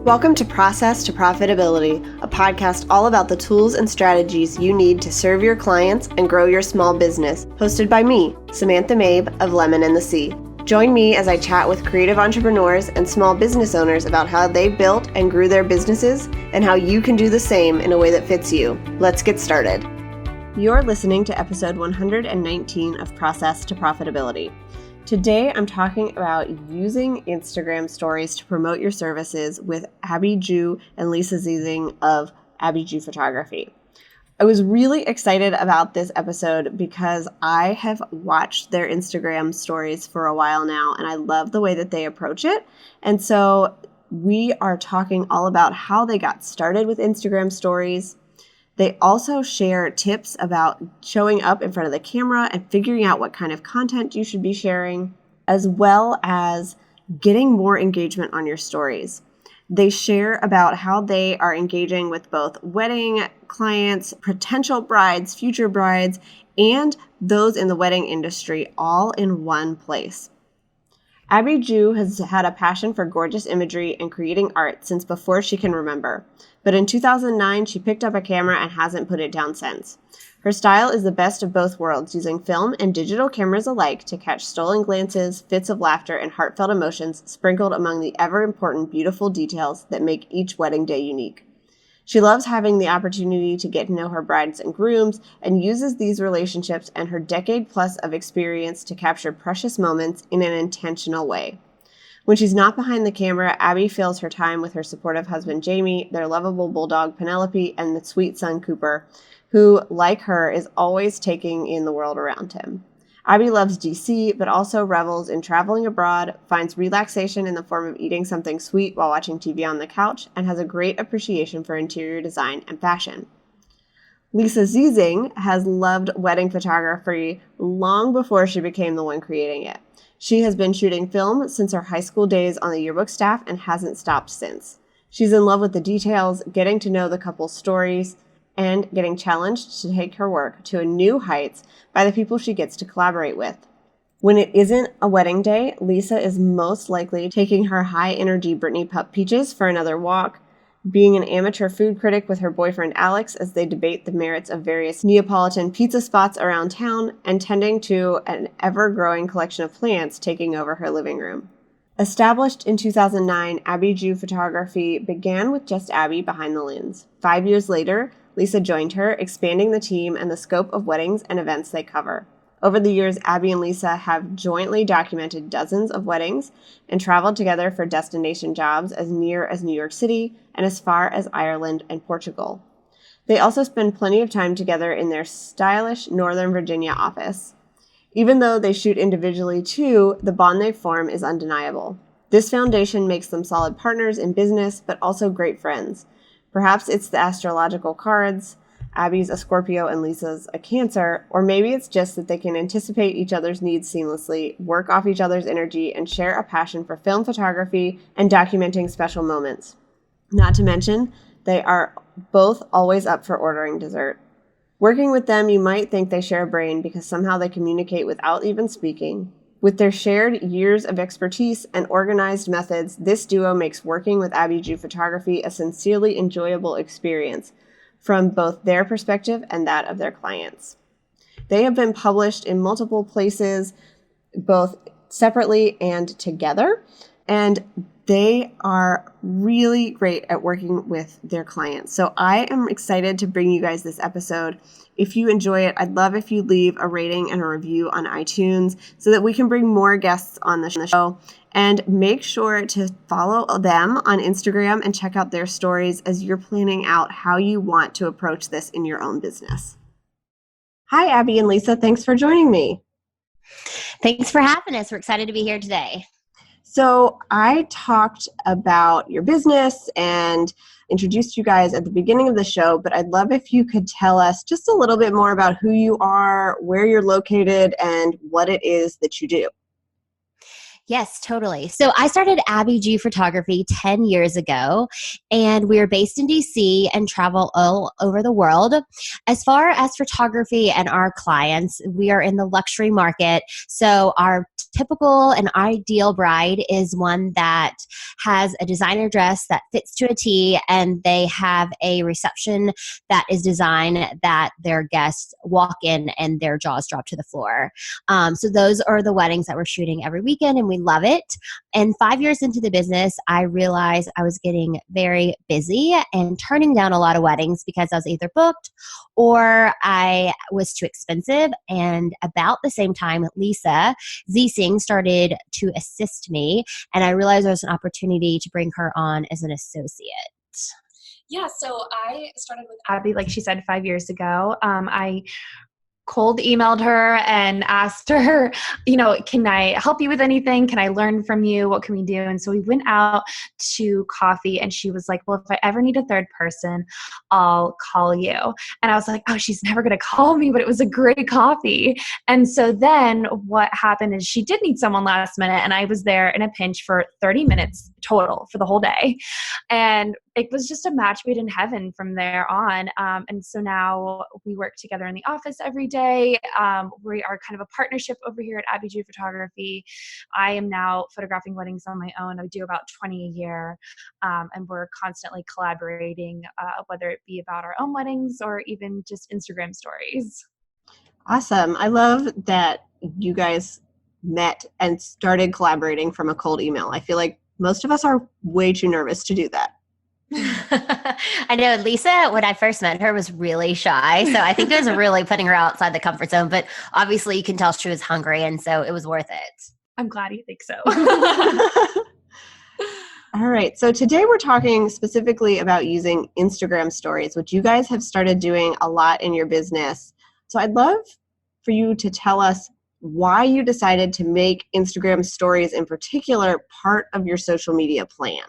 Welcome to Process to Profitability, a podcast all about the tools and strategies you need to serve your clients and grow your small business, hosted by me, Samantha Mabe of Lemon and the Sea. Join me as I chat with creative entrepreneurs and small business owners about how they built and grew their businesses and how you can do the same in a way that fits you. Let's get started. You're listening to episode 119 of Process to Profitability. Today, I'm talking about using Instagram stories to promote your services with Abby Ju and Lisa Ziesing of Abby Ju Photography. I was really excited about this episode because I have watched their Instagram stories for a while now, and I love the way that they approach it. And so we are talking all about how they got started with Instagram stories. They also share tips about showing up in front of the camera and figuring out what kind of content you should be sharing, as well as getting more engagement on your stories. They share about how they are engaging with both wedding clients, potential brides, future brides, and those in the wedding industry all in one place. Abby Ju has had a passion for gorgeous imagery and creating art since before she can remember. But in 2009, she picked up a camera and hasn't put it down since. Her style is the best of both worlds, using film and digital cameras alike to catch stolen glances, fits of laughter, and heartfelt emotions sprinkled among the ever-important beautiful details that make each wedding day unique. She loves having the opportunity to get to know her brides and grooms and uses these relationships and her decade-plus of experience to capture precious moments in an intentional way. When she's not behind the camera, Abby fills her time with her supportive husband, Jamey, their lovable bulldog, Penelope, and the sweet son, Cooper, who, like her, is always taking in the world around him. Abby loves DC, but also revels in traveling abroad, finds relaxation in the form of eating something sweet while watching TV on the couch, and has a great appreciation for interior design and fashion. Lisa Ziesing has loved wedding photography long before she became the one creating it. She has been shooting film since her high school days on the yearbook staff and hasn't stopped since. She's in love with the details, getting to know the couple's stories, and getting challenged to take her work to a new heights by the people she gets to collaborate with. When it isn't a wedding day, Lisa is most likely taking her high-energy Brittany pup Peaches for another walk, being an amateur food critic with her boyfriend Alex as they debate the merits of various Neapolitan pizza spots around town, and tending to an ever-growing collection of plants taking over her living room. Established in 2009, Abby Ju Photography began with just Abby behind the lens. 5 years later, Lisa joined her, expanding the team and the scope of weddings and events they cover. Over the years, Abby and Lisa have jointly documented dozens of weddings and traveled together for destination jobs as near as New York City and as far as Ireland and Portugal. They also spend plenty of time together in their stylish Northern Virginia office. Even though they shoot individually too, the bond they form is undeniable. This foundation makes them solid partners in business, but also great friends. Perhaps it's the astrological cards, Abby's a Scorpio and Lisa's a Cancer, or maybe it's just that they can anticipate each other's needs seamlessly, work off each other's energy, and share a passion for film photography and documenting special moments. Not to mention, they are both always up for ordering dessert. Working with them, you might think they share a brain because somehow they communicate without even speaking. With their shared years of expertise and organized methods, this duo makes working with Abby Ju Photography a sincerely enjoyable experience from both their perspective and that of their clients. They have been published in multiple places, both separately and together, and they are really great at working with their clients. So I am excited to bring you guys this episode. If you enjoy it, I'd love if you leave a rating and a review on iTunes so that we can bring more guests on the show. And make sure to follow them on Instagram and check out their stories as you're planning out how you want to approach this in your own business. Hi, Abby and Lisa. Thanks for joining me. Thanks for having us. We're excited to be here today. So I talked about your business and introduced you guys at the beginning of the show, but I'd love if you could tell us just a little bit more about who you are, where you're located, and what it is that you do. Yes, totally. So I started Abby G Photography 10 years ago, and we are based in DC and travel all over the world. As far as photography and our clients, we are in the luxury market. So our typical and ideal bride is one that has a designer dress that fits to a T, and they have a reception that is designed that their guests walk in and their jaws drop to the floor. So those are the weddings that we're shooting every weekend, and we love it. And 5 years into the business, I realized I was getting very busy and turning down a lot of weddings because I was either booked or I was too expensive. And about the same time, Lisa Ziesing started to assist me, and I realized there was an opportunity to bring her on as an associate. Yeah, so I started with Abby, like she said, 5 years ago. I cold emailed her and asked her, can I help you with anything? Can I learn from you? What can we do? And so we went out to coffee, and she was like, well, if I ever need a third person, I'll call you. And I was like, oh, she's never going to call me, but it was a great coffee. And so then what happened is she did need someone last minute, and I was there in a pinch for 30 minutes total for the whole day. And it was just a match made in heaven from there on. And so now we work together in the office every day. We are kind of a partnership over here at Abby G Photography. I am now photographing weddings on my own. I do about 20 a year. And we're constantly collaborating, whether it be about our own weddings or even just Instagram stories. Awesome. I love that you guys met and started collaborating from a cold email. I feel like most of us are way too nervous to do that. I know Lisa, when I first met her, was really shy. So I think it was really putting her outside the comfort zone. But obviously, you can tell she was hungry. And so it was worth it. I'm glad you think so. All right. So today we're talking specifically about using Instagram stories, which you guys have started doing a lot in your business. So I'd love for you to tell us why you decided to make Instagram stories in particular part of your social media plan.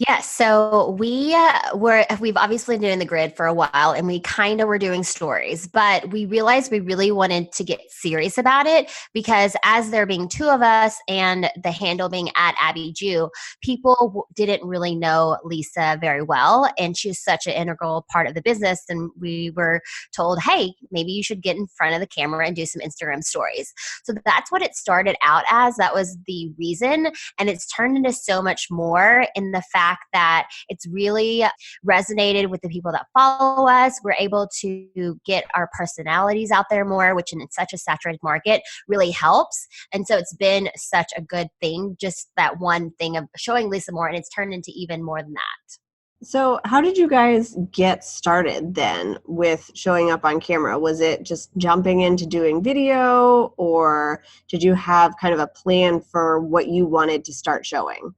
Yes. So we've obviously been doing the grid for a while, and we kind of were doing stories, but we realized we really wanted to get serious about it because as there being two of us and the handle being at Abby Jew, people didn't really know Lisa very well. And she's such an integral part of the business. And we were told, hey, maybe you should get in front of the camera and do some Instagram stories. So that's what it started out as. That was the reason. And it's turned into so much more in the fact that it's really resonated with the people that follow us. We're able to get our personalities out there more, which in such a saturated market really helps. And so it's been such a good thing, just that one thing of showing Lisa more, and it's turned into even more than that. So how did you guys get started then with showing up on camera? Was it just jumping into doing video, or did you have kind of a plan for what you wanted to start showing?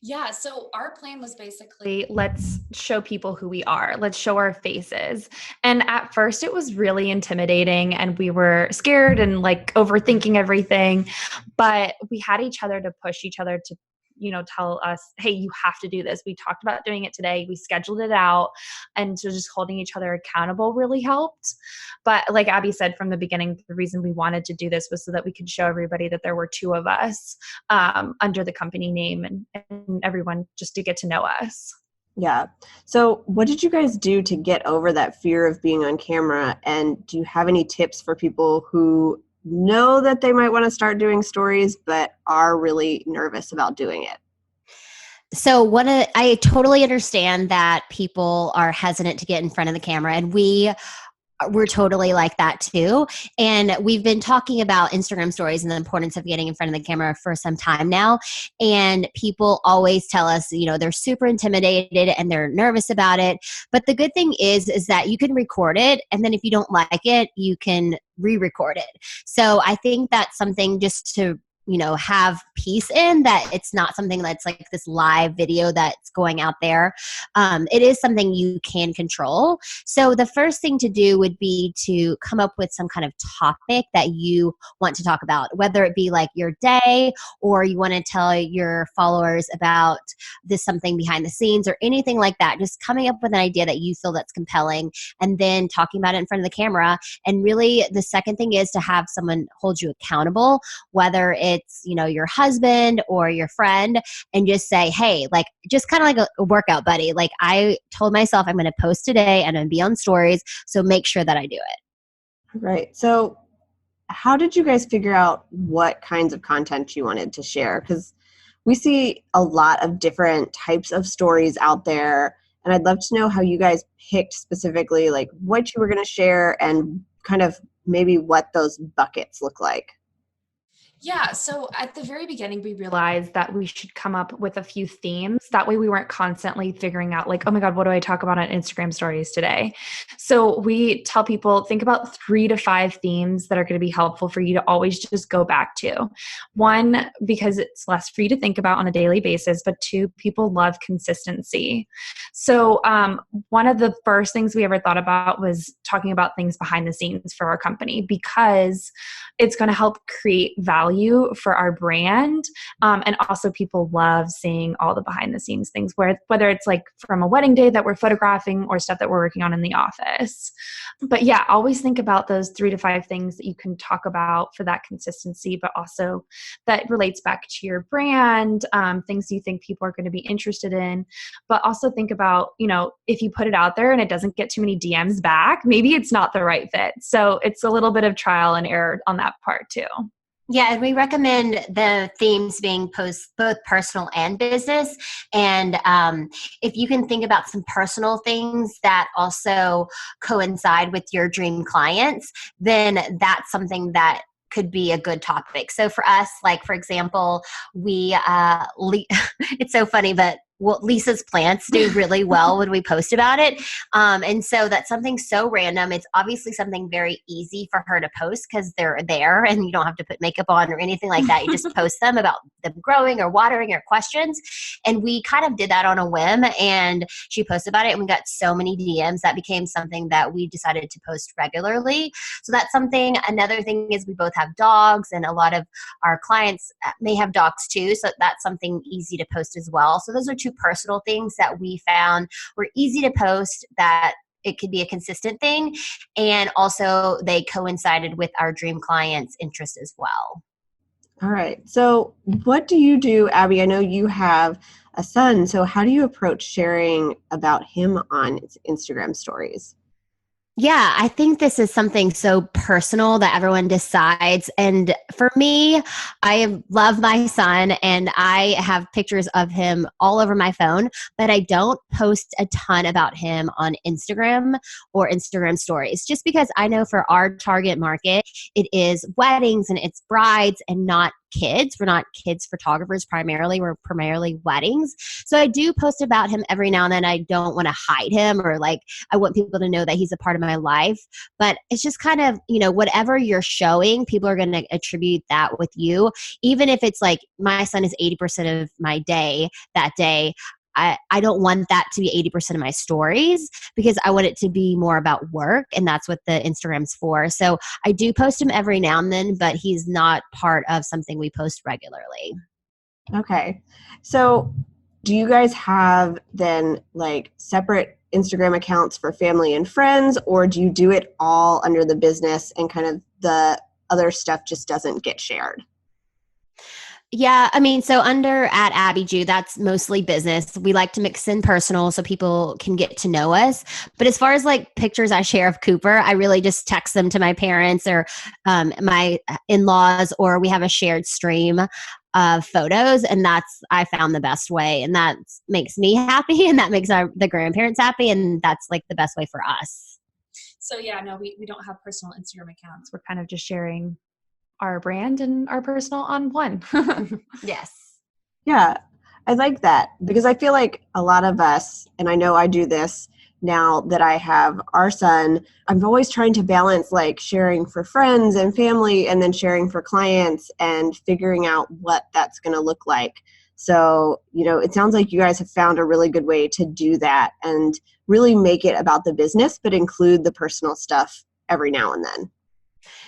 Yeah, so our plan was basically, let's show people who we are. Let's show our faces. And at first it was really intimidating, and we were scared and like overthinking everything, but we had each other to push each other to tell us, hey, you have to do this. We talked about doing it today. We scheduled it out. And so just holding each other accountable really helped. But like Abby said from the beginning, the reason we wanted to do this was so that we could show everybody that there were two of us under the company name, and everyone just to get to know us. Yeah. So what did you guys do to get over that fear of being on camera? And do you have any tips for people who know that they might want to start doing stories but are really nervous about doing it? So I totally understand that people are hesitant to get in front of the camera, and we're totally like that too. And we've been talking about Instagram stories and the importance of getting in front of the camera for some time now. And people always tell us, they're super intimidated and they're nervous about it. But the good thing is that you can record it. And then if you don't like it, you can re-record it. So I think that's something just to have peace in, that it's not something that's like this live video that's going out there. It is something you can control. So the first thing to do would be to come up with some kind of topic that you want to talk about, whether it be like your day, or you want to tell your followers about something behind the scenes or anything like that. Just coming up with an idea that you feel that's compelling, and then talking about it in front of the camera. And really the second thing is to have someone hold you accountable, whether it's it's, your husband or your friend, and just say, hey, like, just kind of like a workout buddy. Like, I told myself I'm going to post today and I'm going to be on stories. So make sure that I do it. Right. So how did you guys figure out what kinds of content you wanted to share? Because we see a lot of different types of stories out there. And I'd love to know how you guys picked specifically like what you were going to share and kind of maybe what those buckets look like. Yeah, so at the very beginning, we realized that we should come up with a few themes. That way we weren't constantly figuring out like, oh my God, what do I talk about on Instagram stories today? So we tell people, think about 3 to 5 themes that are going to be helpful for you to always just go back to. 1, because it's less for you to think about on a daily basis, but 2, people love consistency. So one of the first things we ever thought about was talking about things behind the scenes for our company, because it's going to help create value for our brand. And also people love seeing all the behind the scenes things, whether it's like from a wedding day that we're photographing or stuff that we're working on in the office. But yeah, always think about those 3 to 5 things that you can talk about for that consistency, but also that relates back to your brand, things you think people are going to be interested in. But also think about, if you put it out there and it doesn't get too many DMs back, maybe it's not the right fit. So it's a little bit of trial and error on that part too. Yeah, and we recommend the themes being both personal and business. And if you can think about some personal things that also coincide with your dream clients, then that's something that could be a good topic. So for us, like, for example, we, it's so funny, but Lisa's plants do really well when we post about it. And so that's something so random. It's obviously something very easy for her to post because they're there and you don't have to put makeup on or anything like that. You just post them about them growing or watering or questions. And we kind of did that on a whim, and she posted about it and we got so many DMs that became something that we decided to post regularly. So that's something. Another thing is we both have dogs, and a lot of our clients may have dogs too. So that's something easy to post as well. So those are 2 personal things that we found were easy to post, that it could be a consistent thing. And also they coincided with our dream clients' interest as well. All right. So what do you do, Abby? I know you have a son. So how do you approach sharing about him on Instagram stories? Yeah, I think this is something so personal that everyone decides. And for me, I love my son and I have pictures of him all over my phone, but I don't post a ton about him on Instagram or Instagram stories, just because I know for our target market, it is weddings and it's brides and not kids. We're not kids photographers primarily. We're primarily weddings. So I do post about him every now and then. I don't want to hide him, or like, I want people to know that he's a part of my life. But it's just kind of, whatever you're showing, people are going to attribute that with you. Even if it's like my son is 80% of my day that day, I don't want that to be 80% of my stories, because I want it to be more about work, and that's what the Instagram's for. So I do post him every now and then, but he's not part of something we post regularly. Okay. So do you guys have then like separate Instagram accounts for family and friends, or do you do it all under the business and kind of the other stuff just doesn't get shared? Yeah, I mean, so under at Abby Jew, that's mostly business. We like to mix in personal so people can get to know us. But as far as like pictures I share of Cooper, I really just text them to my parents or my in-laws, or we have a shared stream of photos, and that's, I found, the best way, and that makes me happy, and that makes the grandparents happy, and that's like the best way for us. So yeah, no, we don't have personal Instagram accounts. We're kind of just sharing our brand and our personal on one. Yes. Yeah, I like that, because I feel like a lot of us, and I know I do this now that I have our son, I'm always trying to balance like sharing for friends and family and then sharing for clients and figuring out what that's going to look like. So, it sounds like you guys have found a really good way to do that and really make it about the business, but include the personal stuff every now and then.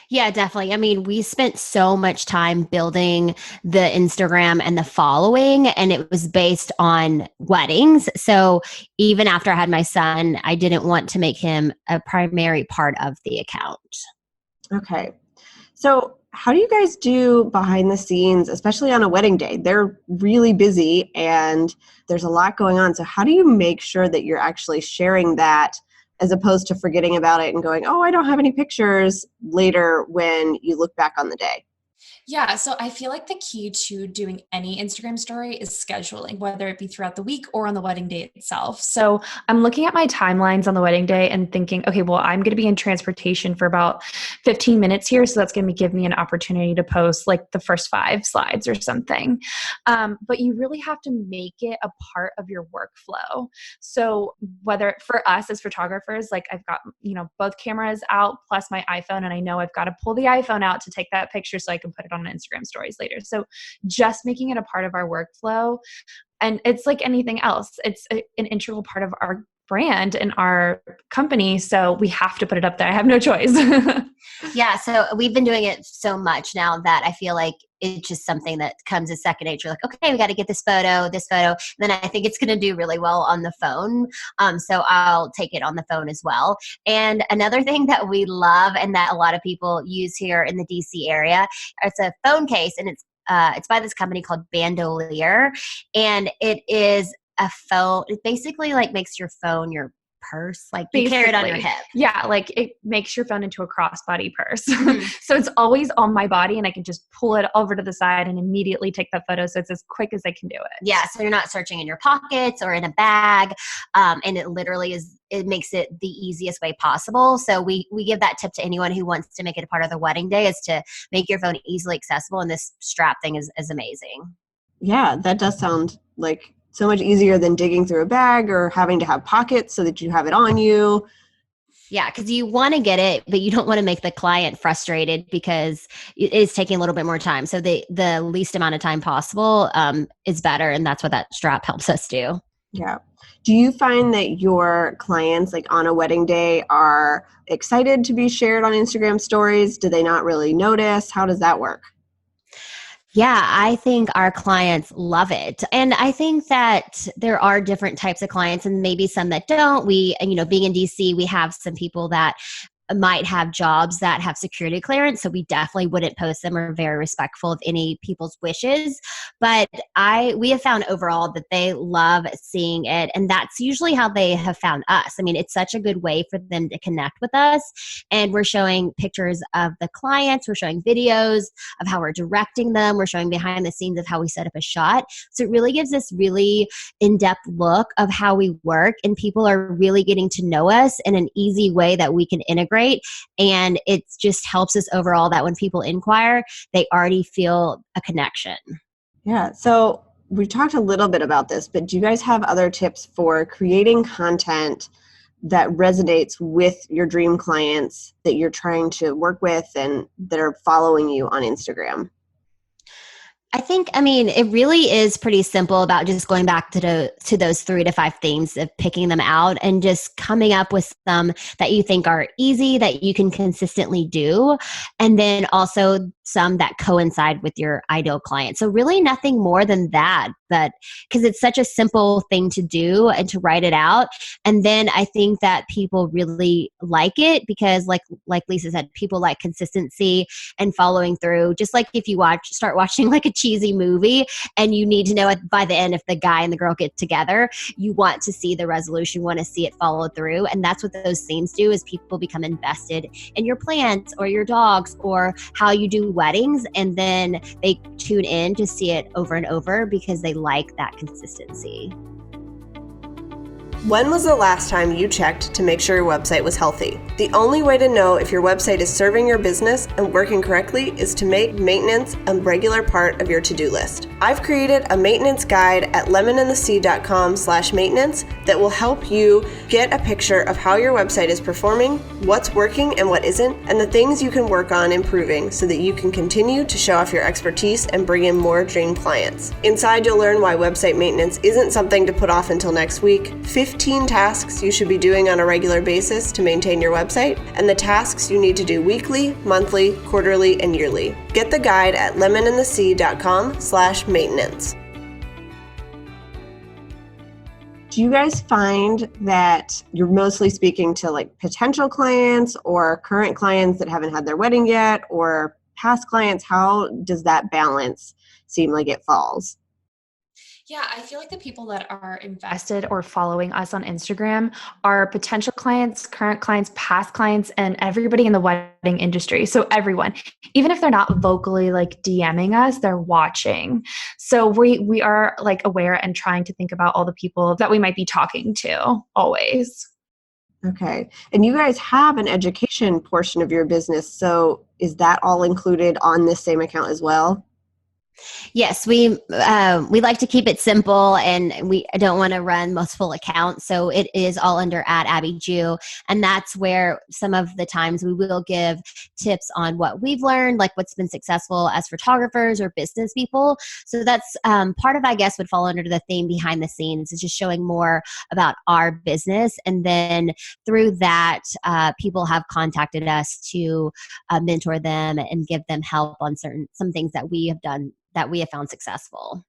Yeah, definitely. I mean, we spent so much time building the Instagram and the following, and it was based on weddings. So even after I had my son, I didn't want to make him a primary part of the account. Okay. So how do you guys do behind the scenes, especially on a wedding day? They're really busy and there's a lot going on. So how do you make sure that you're actually sharing that as opposed to forgetting about it and going, oh, I don't have any pictures later when you look back on the day? Yeah, so I feel like the key to doing any Instagram story is scheduling, whether it be throughout the week or on the wedding day itself. So I'm looking at my timelines on the wedding day and thinking, okay, well, I'm going to be in transportation for about 15 minutes here. So that's going to give me an opportunity to post like the first 5 slides or something. But you really have to make it a part of your workflow. So whether for us as photographers, like I've got, both cameras out plus my iPhone, and I know I've got to pull the iPhone out to take that picture so I can put it on Instagram stories later. So just making it a part of our workflow. And it's like anything else. It's an integral part of our brand and our company. So we have to put it up there. I have no choice. Yeah. So we've been doing it so much now that I feel like it's just something that comes as second nature. Like, okay, we got to get this photo. And then I think it's going to do really well on the phone. So I'll take it on the phone as well. And another thing that we love and that a lot of people use here in the DC area, it's a phone case, and it's by this company called Bandolier, and it is a phone. It basically like makes your phone your purse, like you carry it on your hip. Yeah, like it makes your phone into a crossbody purse. So it's always on my body, and I can just pull it over to the side and immediately take that photo. So it's as quick as I can do it. Yeah, so you're not searching in your pockets or in a bag, and it literally is. It makes it the easiest way possible. So we give that tip to anyone who wants to make it a part of their wedding day, is to make your phone easily accessible. And this strap thing is amazing. Yeah, that does sound like so much easier than digging through a bag or having to have pockets so that you have it on you. Yeah, because you want to get it, but you don't want to make the client frustrated because it is taking a little bit more time. So the least amount of time possible is better. And that's what that strap helps us do. Yeah. Do you find that your clients, like on a wedding day, are excited to be shared on Instagram stories? Do they not really notice? How does that work? Yeah, I think our clients love it. And I think that there are different types of clients and maybe some that don't. Being in DC, we have some people that might have jobs that have security clearance. So we definitely wouldn't post them. Or very respectful of any people's wishes. But we have found overall that they love seeing it. And that's usually how they have found us. I mean, it's such a good way for them to connect with us. And we're showing pictures of the clients. We're showing videos of how we're directing them. We're showing behind the scenes of how we set up a shot. So it really gives this really in-depth look of how we work. And people are really getting to know us in an easy way that we can integrate. And it just helps us overall that when people inquire, they already feel a connection. Yeah. So we talked a little bit about this, but do you guys have other tips for creating content that resonates with your dream clients that you're trying to work with and that are following you on Instagram? It really is pretty simple about just going back to those 3 to 5 themes of picking them out and just coming up with some that you think are easy, that you can consistently do. And then also some that coincide with your ideal client. So really nothing more than that, but because it's such a simple thing to do and to write it out. And then I think that people really like it because like Lisa said, people like consistency and following through. Just like if you start watching like a cheesy movie and you need to know by the end if the guy and the girl get together, you want to see the resolution, want to see it followed through. And that's what those scenes do, is people become invested in your plants or your dogs or how you do weddings, and then they tune in to see it over and over because they like that consistency. When was the last time you checked to make sure your website was healthy? The only way to know if your website is serving your business and working correctly is to make maintenance a regular part of your to-do list. I've created a maintenance guide at lemonandthesea.com/maintenance that will help you get a picture of how your website is performing, what's working and what isn't, and the things you can work on improving so that you can continue to show off your expertise and bring in more dream clients. Inside, you'll learn why website maintenance isn't something to put off until next week, 15 tasks you should be doing on a regular basis to maintain your website, and the tasks you need to do weekly, monthly, quarterly, and yearly. Get the guide at lemonandthesea.com/maintenance. Do you guys find that you're mostly speaking to like potential clients or current clients that haven't had their wedding yet, or past clients, how does that balance seem like it falls? Yeah, I feel like the people that are invested or following us on Instagram are potential clients, current clients, past clients, and everybody in the wedding industry. So everyone, even if they're not vocally like DMing us, they're watching. So we are like aware and trying to think about all the people that we might be talking to always. Okay. And you guys have an education portion of your business. So is that all included on this same account as well? Yes, we like to keep it simple, and we don't want to run multiple accounts. So it is all under @AbbeyJew, and that's where some of the times we will give tips on what we've learned, like what's been successful as photographers or business people. So that's part of, I guess, would fall under the theme behind the scenes, is just showing more about our business, and then through that, people have contacted us to mentor them and give them help on some things that we have done that we have found successful.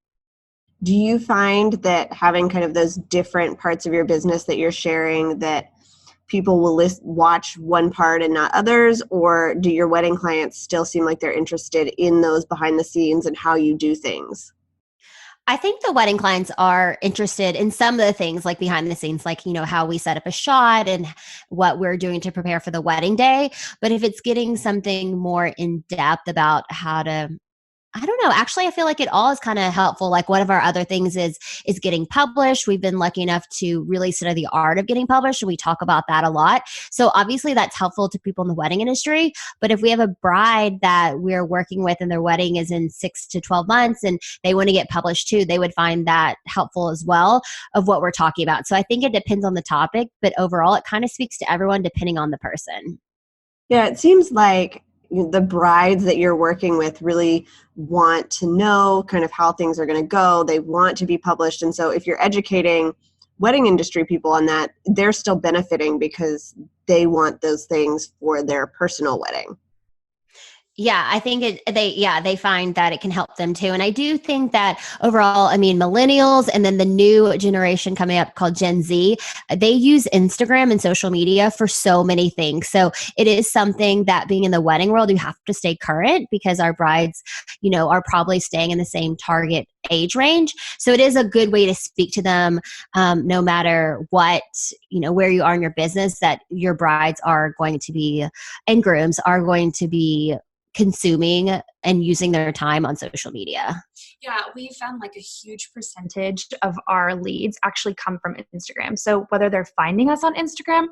Do you find that having kind of those different parts of your business that you're sharing, that people will watch one part and not others, or do your wedding clients still seem like they're interested in those behind the scenes and how you do things? I think the wedding clients are interested in some of the things like behind the scenes, like, how we set up a shot and what we're doing to prepare for the wedding day. But if it's getting something more in depth about how to, I don't know. Actually, I feel like it all is kind of helpful. Like one of our other things is getting published. We've been lucky enough to really study the art of getting published, and we talk about that a lot. So obviously that's helpful to people in the wedding industry. But if we have a bride that we're working with and their wedding is in 6 to 12 months and they want to get published too, they would find that helpful as well of what we're talking about. So I think it depends on the topic, but overall it kind of speaks to everyone depending on the person. Yeah, it seems like the brides that you're working with really want to know kind of how things are going to go. They want to be published. And so if you're educating wedding industry people on that, they're still benefiting because they want those things for their personal wedding. Yeah, I think they find that it can help them too. And I do think that overall, I mean, millennials and then the new generation coming up called Gen Z, they use Instagram and social media for so many things. So it is something that being in the wedding world, you have to stay current because our brides, are probably staying in the same target age range. So it is a good way to speak to them, no matter what, where you are in your business, that your brides are going to be, and grooms are going to be consuming and using their time on social media. Yeah, we found like a huge percentage of our leads actually come from Instagram. So whether they're finding us on Instagram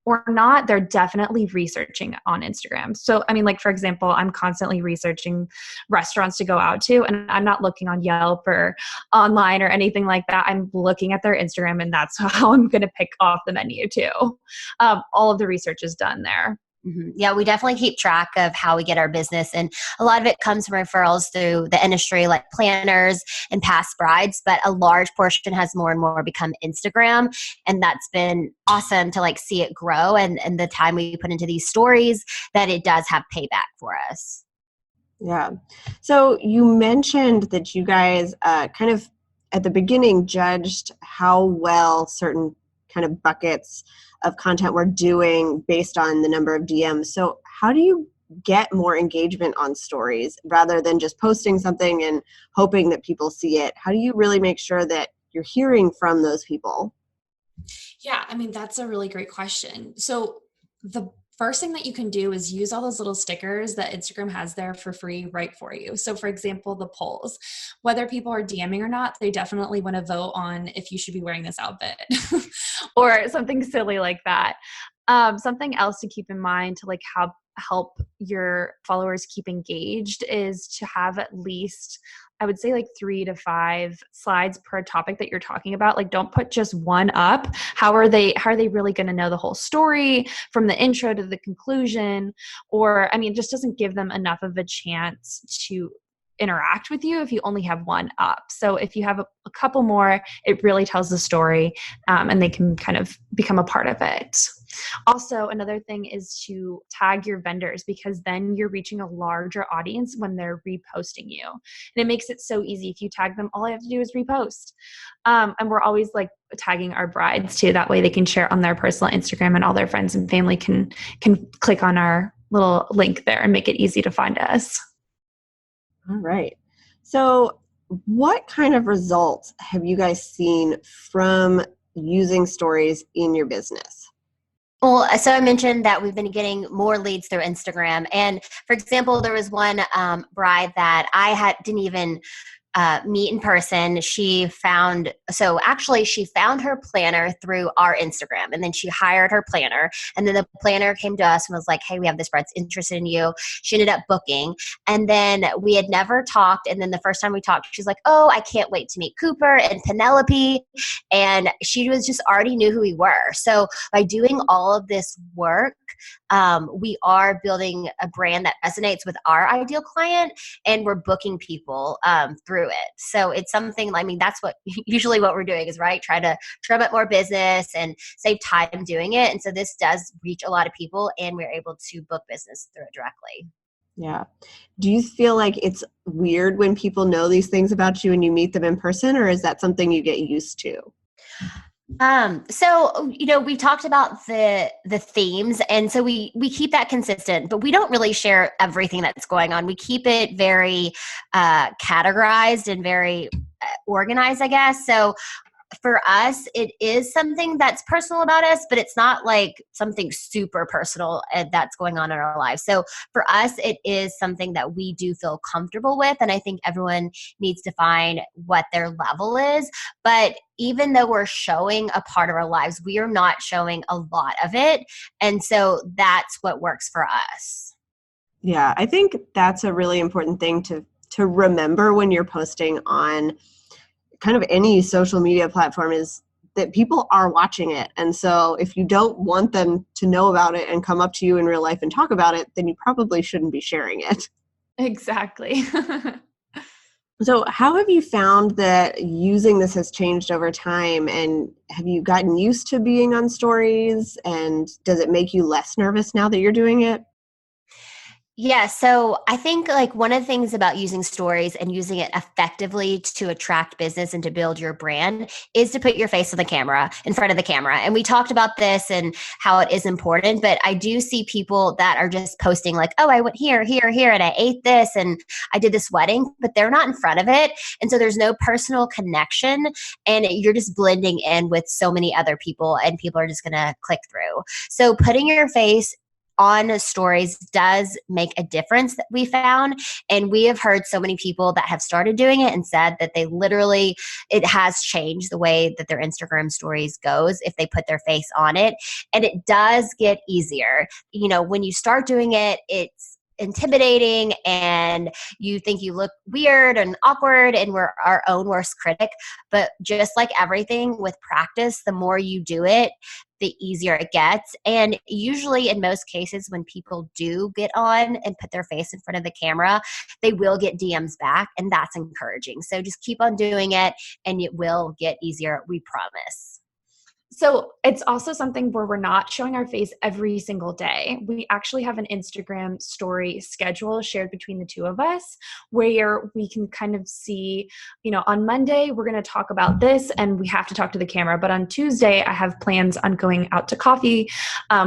or not, they're definitely researching on Instagram. So, I mean, like, for example, I'm constantly researching restaurants to go out to, and I'm not looking on Yelp or online or anything like that. I'm looking at their Instagram, and that's how I'm going to pick off the menu too. All of the research is done there. Mm-hmm. Yeah, we definitely keep track of how we get our business. And a lot of it comes from referrals through the industry, like planners and past brides. But a large portion has more and more become Instagram. And that's been awesome to like see it grow. And the time we put into these stories, that it does have payback for us. Yeah. So you mentioned that you guys kind of at the beginning judged how well certain kind of buckets of content we're doing based on the number of DMs. So how do you get more engagement on stories rather than just posting something and hoping that people see it? How do you really make sure that you're hearing from those people? Yeah, I mean, that's a really great question. So the first thing that you can do is use all those little stickers that Instagram has there for free right for you. So for example, the polls, whether people are DMing or not, they definitely want to vote on if you should be wearing this outfit or something silly like that. Something else to keep in mind to like help your followers keep engaged is to have at least, I would say, like 3 to 5 slides per topic that you're talking about. Like, don't put just one up. How are they really going to know the whole story from the intro to the conclusion? Or, I mean, it just doesn't give them enough of a chance to interact with you if you only have one up. So if you have a couple more, it really tells the story, and they can kind of become a part of it. Also, another thing is to tag your vendors, because then you're reaching a larger audience when they're reposting you. And it makes it so easy. If you tag them, all I have to do is repost. And we're always like tagging our brides too. That way they can share on their personal Instagram and all their friends and family can click on our little link there and make it easy to find us. All right. So what kind of results have you guys seen from using stories in your business? Well, so I mentioned that we've been getting more leads through Instagram. And for example, there was one bride that didn't even meet in person. She found her planner through our Instagram, and then she hired her planner, and then the planner came to us and was like, hey, we have this bride's interested in you. She ended up booking, and then we had never talked, and then the first time we talked, she's like, oh, I can't wait to meet Cooper and Penelope, and she was just already knew who we were. So by doing all of this work, we are building a brand that resonates with our ideal client, and we're booking people through it. So it's something, that's usually what we're doing is, right, try to drum up more business and save time doing it. And so this does reach a lot of people, and we're able to book business through it directly. Yeah. Do you feel like it's weird when people know these things about you and you meet them in person, or is that something you get used to? So, we've talked about the themes, and so we keep that consistent, but we don't really share everything that's going on. We keep it very categorized and very organized, I guess. So for us, it is something that's personal about us, but it's not like something super personal that's going on in our lives. So for us, it is something that we do feel comfortable with. And I think everyone needs to find what their level is. But even though we're showing a part of our lives, we are not showing a lot of it. And so that's what works for us. Yeah, I think that's a really important thing to remember when you're posting on kind of any social media platform, is that people are watching it. And so if you don't want them to know about it and come up to you in real life and talk about it, then you probably shouldn't be sharing it. Exactly. So how have you found that using this has changed over time? And have you gotten used to being on stories? And does it make you less nervous now that you're doing it? Yeah, so I think one of the things about using stories and using it effectively to attract business and to build your brand is to put your face in front of the camera. And we talked about this and how it is important, but I do see people that are just posting oh, I went here, here, here, and I ate this and I did this wedding, but they're not in front of it. And so there's no personal connection, and you're just blending in with so many other people, and people are just going to click through. So putting your face on stories does make a difference, that we found. And we have heard so many people that have started doing it and said that it has changed the way that their Instagram stories goes if they put their face on it. And it does get easier. When you start doing it, it's intimidating and you think you look weird and awkward, and we're our own worst critic. But just like everything with practice, the more you do it, the easier it gets. And usually in most cases, when people do get on and put their face in front of the camera, they will get DMs back, and that's encouraging. So just keep on doing it and it will get easier, we promise. So it's also something where we're not showing our face every single day. We actually have an Instagram story schedule shared between the two of us, where we can kind of see, on Monday, we're going to talk about this and we have to talk to the camera. But on Tuesday, I have plans on going out to coffee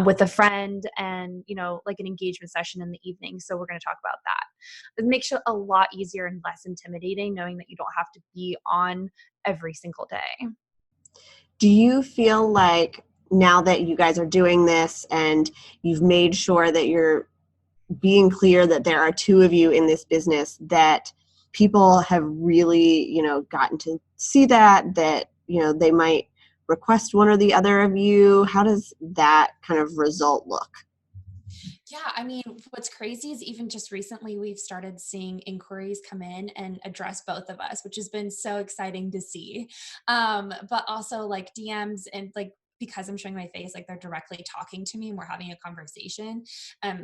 with a friend and, an engagement session in the evening. So we're going to talk about that. It makes it a lot easier and less intimidating knowing that you don't have to be on every single day. Do you feel like now that you guys are doing this and you've made sure that you're being clear that there are two of you in this business, that people have really, gotten to see that, they might request one or the other of you? How does that kind of result look? Yeah, what's crazy is even just recently we've started seeing inquiries come in and address both of us, which has been so exciting to see. But also DMs and because I'm showing my face, they're directly talking to me and we're having a conversation.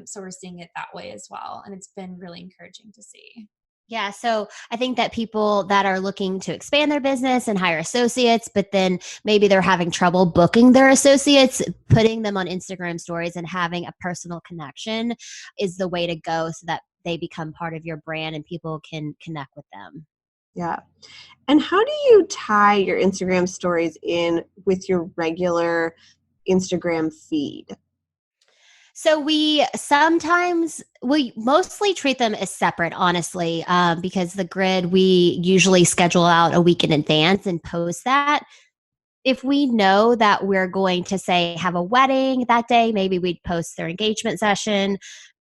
So we're seeing it that way as well. And it's been really encouraging to see. Yeah, so I think that people that are looking to expand their business and hire associates, but then maybe they're having trouble booking their associates, putting them on Instagram stories and having a personal connection is the way to go, so that they become part of your brand and people can connect with them. Yeah. And how do you tie your Instagram stories in with your regular Instagram feed? So we mostly treat them as separate, honestly, because the grid we usually schedule out a week in advance and post that. If we know that we're going to say have a wedding that day, maybe we'd post their engagement session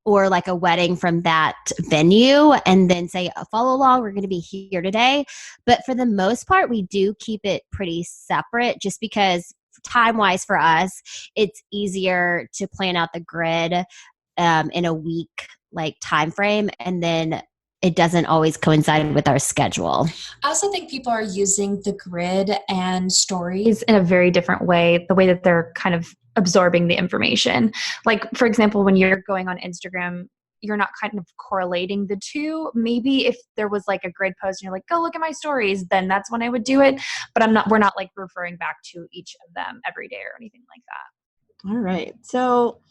or like a wedding from that venue and then say, follow along, we're going to be here today. But for the most part, we do keep it pretty separate just because time wise for us, it's easier to plan out the grid in a week like time frame. And then it doesn't always coincide with our schedule. I also think people are using the grid and stories in a very different way, the way that they're kind of absorbing the information. Like, for example, when you're going on Instagram, you're not kind of correlating the two. Maybe if there was like a grid post and you're like, go look at my stories, then that's when I would do it. But we're not like referring back to each of them every day or anything like that. All right. So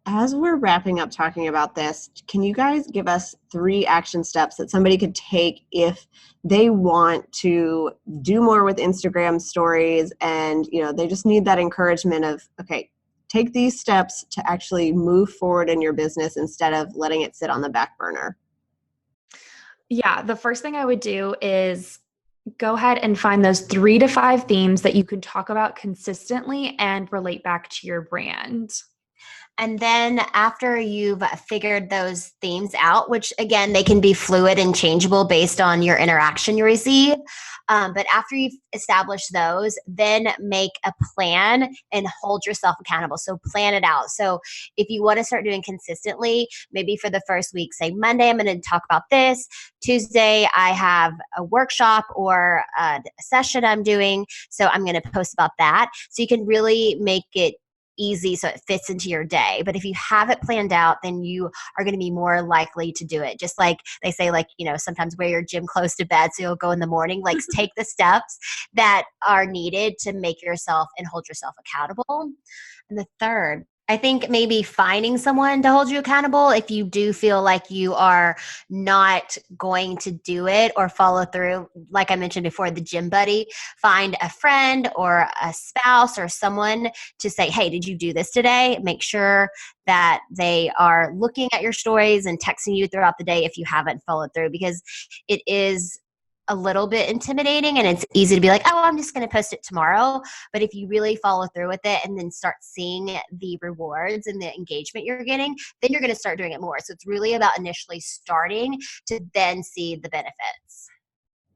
as we're wrapping up talking about this, can you guys give us 3 action steps that somebody could take if they want to do more with Instagram stories and, they just need that encouragement of, okay, take these steps to actually move forward in your business instead of letting it sit on the back burner? Yeah, the first thing I would do is go ahead and find those 3 to 5 themes that you can talk about consistently and relate back to your brand. And then after you've figured those themes out, which again, they can be fluid and changeable based on your interaction you receive. But after you've established those, then make a plan and hold yourself accountable. So plan it out. So if you want to start doing consistently, maybe for the first week, say Monday, I'm going to talk about this. Tuesday, I have a workshop or a session I'm doing. So I'm going to post about that. So you can really make it easy so it fits into your day. But if you have it planned out, then you are going to be more likely to do it. Just like they say, like, sometimes wear your gym clothes to bed so you'll go in the morning. Like take the steps that are needed to make yourself and hold yourself accountable. And the third, I think maybe finding someone to hold you accountable if you do feel like you are not going to do it or follow through. Like I mentioned before, the gym buddy, find a friend or a spouse or someone to say, hey, did you do this today? Make sure that they are looking at your stories and texting you throughout the day if you haven't followed through, because it is a little bit intimidating and it's easy to be like, oh, I'm just going to post it tomorrow. But if you really follow through with it and then start seeing the rewards and the engagement you're getting, then you're going to start doing it more. So it's really about initially starting to then see the benefits.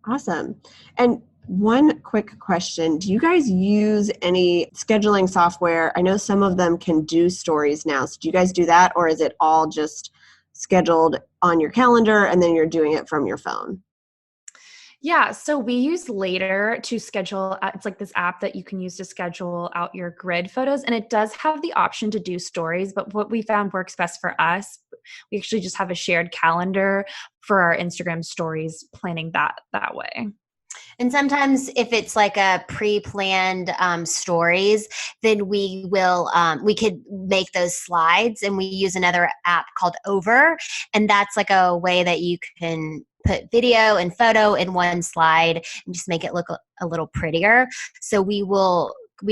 Awesome. And one quick question. Do you guys use any scheduling software? I know some of them can do stories now. So do you guys do that, or is it all just scheduled on your calendar and then you're doing it from your phone? Yeah, so we use Later to schedule. It's like this app that you can use to schedule out your grid photos, and it does have the option to do stories, but what we found works best for us, we actually just have a shared calendar for our Instagram stories, planning that way. And sometimes if it's like a pre-planned stories, then we could make those slides, and we use another app called Over. And that's like a way that you can put video and photo in one slide and just make it look a little prettier. So we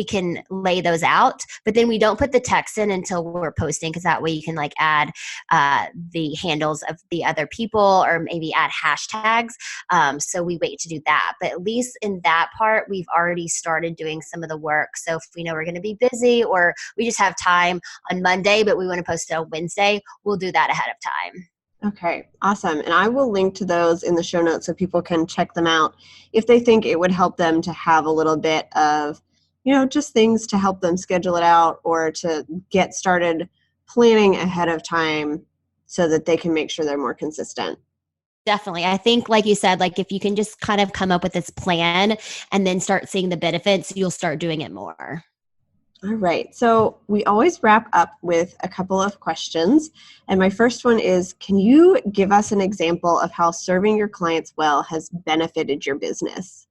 can lay those out, but then we don't put the text in until we're posting, because that way you can like add the handles of the other people or maybe add hashtags. So we wait to do that. But at least in that part, we've already started doing some of the work. So if we know we're going to be busy or we just have time on Monday, but we want to post it on Wednesday, we'll do that ahead of time. Okay, awesome. And I will link to those in the show notes so people can check them out if they think it would help them to have a little bit of, just things to help them schedule it out or to get started planning ahead of time so that they can make sure they're more consistent. Definitely. I think, like you said, like if you can just kind of come up with this plan and then start seeing the benefits, you'll start doing it more. All right. So we always wrap up with a couple of questions. And my first one is, can you give us an example of how serving your clients well has benefited your business?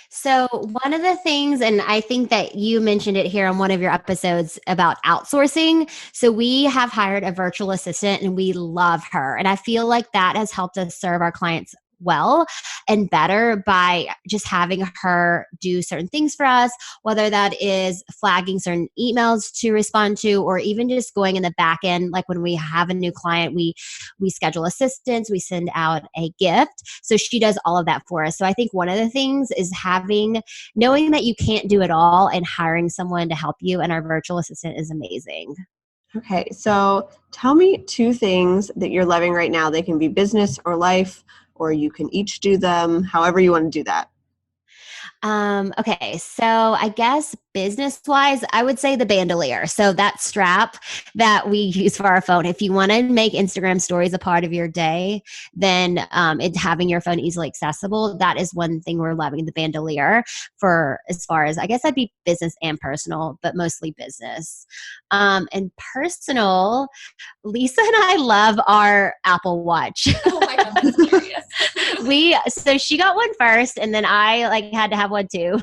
So one of the things, and I think that you mentioned it here on one of your episodes about outsourcing. So we have hired a virtual assistant and we love her. And I feel like that has helped us serve our clients well and better by just having her do certain things for us, whether that is flagging certain emails to respond to, or even just going in the back end. Like when we have a new client, we schedule assistance, we send out a gift. So she does all of that for us. So I think one of the things is knowing that you can't do it all and hiring someone to help you. And our virtual assistant is amazing. Okay, so tell me 2 things that you're loving right now. They can be business or life, or you can each do them however you want to do that. Okay, so I guess business-wise, I would say the Bandolier. So that strap that we use for our phone. If you want to make Instagram stories a part of your day, then having your phone easily accessible, that is one thing we're loving, the Bandolier, for as far as, I guess that'd be business and personal, but mostly business. And personal, Lisa and I love our Apple Watch. Oh my God, that's curious. So she got one first, and then I had to have one too.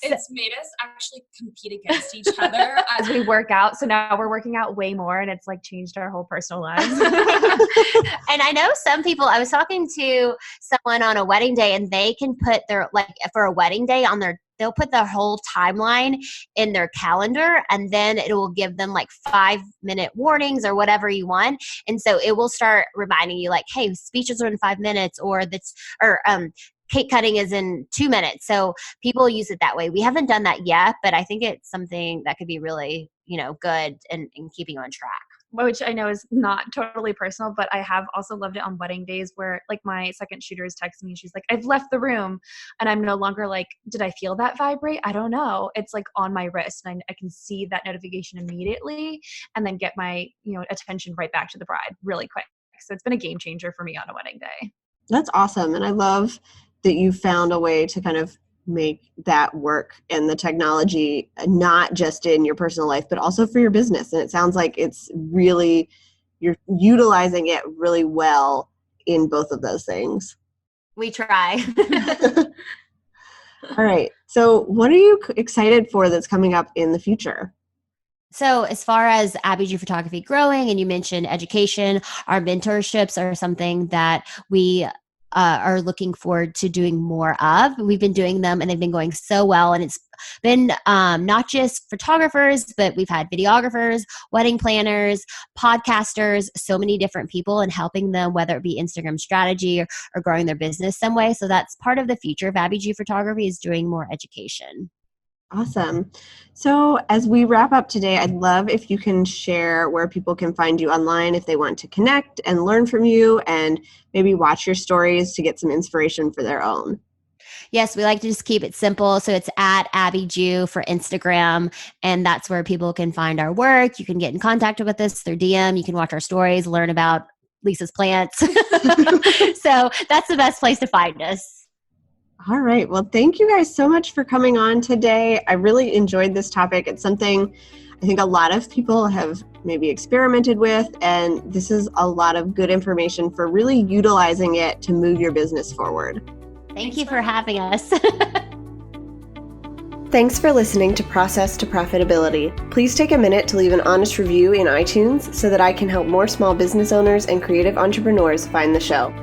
It's made us actually compete against each other as we work out. So now we're working out way more, and it's like changed our whole personal lives. And I know some people, I was talking to someone on a wedding day, and they can put their, like for a wedding day they'll put the whole timeline in their calendar, and then it will give them like 5-minute warnings or whatever you want. And so it will start reminding you like, hey, speeches are in 5 minutes, or cake cutting is in 2 minutes. So people use it that way. We haven't done that yet, but I think it's something that could be really, good in keeping you on track. Which I know is not totally personal, but I have also loved it on wedding days where like my second shooter is texting me and she's like, I've left the room, and I'm no longer like, did I feel that vibrate? I don't know. It's like on my wrist, and I can see that notification immediately and then get my, attention right back to the bride really quick. So it's been a game changer for me on a wedding day. That's awesome. And I love that you found a way to kind of make that work and the technology, not just in your personal life, but also for your business. And it sounds like you're utilizing it really well in both of those things. We try. All right. So what are you excited for that's coming up in the future? So as far as Abby G Photography growing, and you mentioned education, our mentorships are something that we are looking forward to doing more of. We've been doing them, and they've been going so well. And it's been not just photographers, but we've had videographers, wedding planners, podcasters, so many different people, and helping them, whether it be Instagram strategy or growing their business some way. So that's part of the future of Abby G Photography, is doing more education. Awesome. So as we wrap up today, I'd love if you can share where people can find you online if they want to connect and learn from you, and maybe watch your stories to get some inspiration for their own. Yes, we like to just keep it simple. So it's at Abby Jew for Instagram, and that's where people can find our work. You can get in contact with us through DM. You can watch our stories, learn about Lisa's plants. So that's the best place to find us. All right. Well, thank you guys so much for coming on today. I really enjoyed this topic. It's something I think a lot of people have maybe experimented with, and this is a lot of good information for really utilizing it to move your business forward. Thank you for having us. Thanks for listening to Process to Profitability. Please take a minute to leave an honest review in iTunes so that I can help more small business owners and creative entrepreneurs find the show.